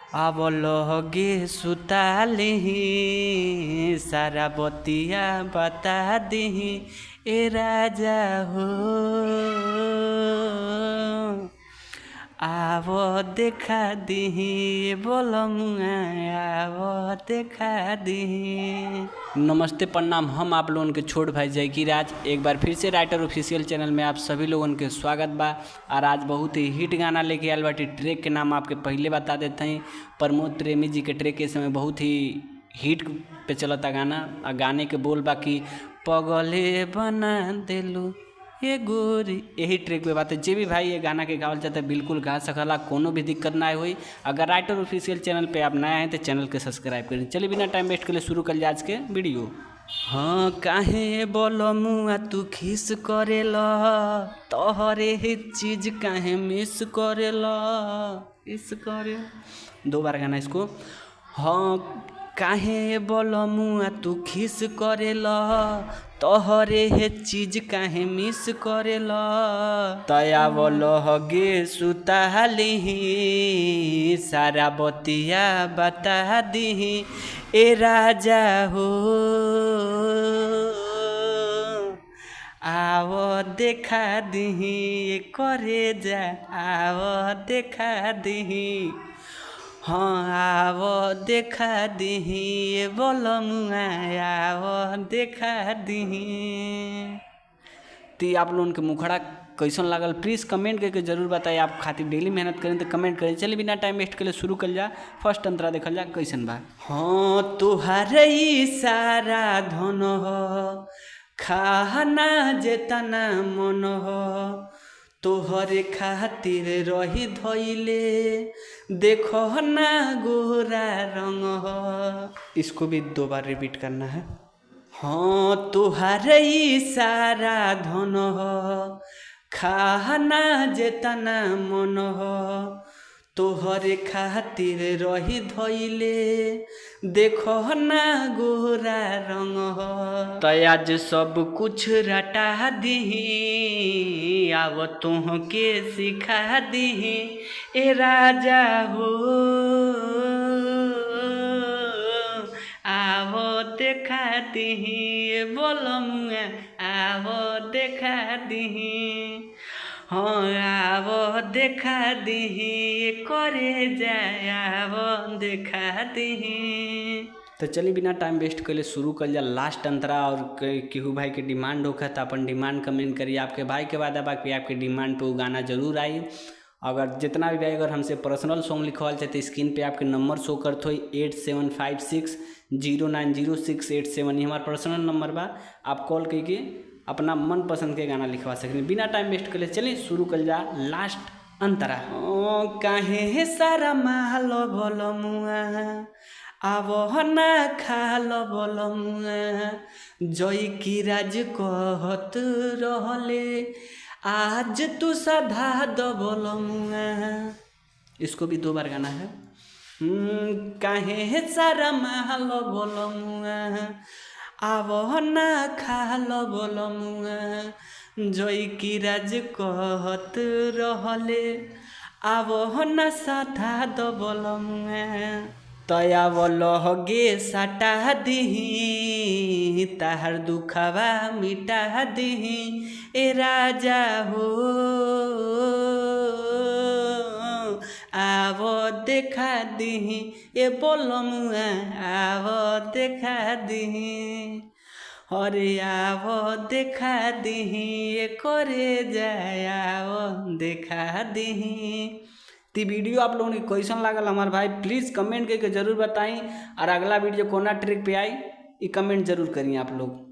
अब लगे सुतालिही सारा बतिया बता दिही ए राजा हो। आवो देखा दिही बोलमुआ आवो देखा दिही। नमस्ते प्रणाम, हम आप लोगों के छोट भाई जयकी राज एक बार फिर से राइटर ऑफिशियल चैनल में आप सभी लोगों के स्वागत बा। और आज बहुत ही हिट गाना लेके आयल बाटी। ट्रैक के नाम आपके पहले बता देते हैं, प्रमोद प्रेमी जी के ट्रैक के समय बहुत ही हिट पे चलता गाना। और गाने के बोल बाकी पगले बना देलू ये गोरी, यही ट्रैक पे बात है। जे भी भाई ये गाना के गावल चाहते हैं बिल्कुल गा सकला, कोनो भी दिक्कत ना हुई। अगर राइटर ऑफिशियल चैनल पे आप नए हैं तो चैनल के सब्सक्राइब करें। चलिए बिना टाइम वेस्ट के लिए शुरू कर लिया आज के वीडियो। हाँ काहे बोलो मुआ तू खिस करेला, तोहरे ही चीज काहे मिस करेला इस करे। दो बार गाना इसको। हाँ काहे बोलो मुआ तू खिस करेला, तोहरे हे चीज काहे मिस करेला। तया बोलो हगे सुतालिही सारा बतिया बता दिही ए राजा हो। आवो देखा दिही करे जा आवो देखा दिही। हाँ आवो देखा दिही बोलमुआ आवो देखा दिही। ती आप लोगों के मुखड़ा कैसन लागल प्लीज़ कमेंट करके जरूर बताइए। आप खातिर डेली मेहनत करें तो कमेंट करें। चलिए बिना टाइम वेस्ट के लिए शुरू कर जा। फर्स्ट अंतरा देखल जा कैसन बा। हाँ तुहारे सारा धन हो खाना जेतना मन हो, तोहरे खातिर रही धोइले देखो ना गोरा रंग हो। इसको भी दो बार रिपीट करना है। हाँ तुहारे सारा धन हो खाना जेतना मन हो, तोहरे खातिर रही धोइले देखो ना गोरा रंग हो। तो आज सब कुछ रटा दिही आव तुह के सिखा दिही ए राजा हो। आवो देखा दिही बोलमुआ आवो देखा दिही। हाँ आवो देखा दिही करे जाए आवो देखा दिही। तो चलिए बिना टाइम वेस्ट कर ले शुरू कर जा लास्ट अंतरा। और केहू भाई के डिमांड होगा तो अपन डिमांड कमेंट करिए। आपके भाई के वादा बाकी आपके डिमांड पे वो गाना जरूर आई। अगर जितना भी भाई अगर हमसे पर्सनल सॉन्ग लिखवाल चाहते स्क्रीन पे आपके नंबर शो करते हो 8756090687 ये हमारा पर्सनल नंबर बा। आप कॉल करके अपना मनपसंद के गाना लिखवा सकते बिना टाइम वेस्ट कर ले। चलिए शुरू कर जा लास्ट अंतरा। काहे सारा मालो बोलो मुआ आवो ना खालो बोलो मुआ जय की राज कहत रहले आज तू सधा दो बोलो मुआ। इसको भी दो बार गाना है। काहे सारा मालो बोलो मुआ आवो ना खालो बोलो मुआ जय की राज कहत रहले आवो ना साधा दो बोलो मुआ। तया बोलो हगे सटा दिही ताहर दुखवा मिटा दिही ए राजा हो। आवो देखा दिही ए बोलमुआ आवो देखा दिही। अरे आवो देखा दिही ए करे जाए आवो देखा दिही। ती वीडियो आप लोगों को कैसन लागल हमारे भाई प्लीज़ कमेंट करके ज़रूर बताएं। और अगला वीडियो कोना ट्रिक पे आई ये कमेंट जरूर करिए आप लोग।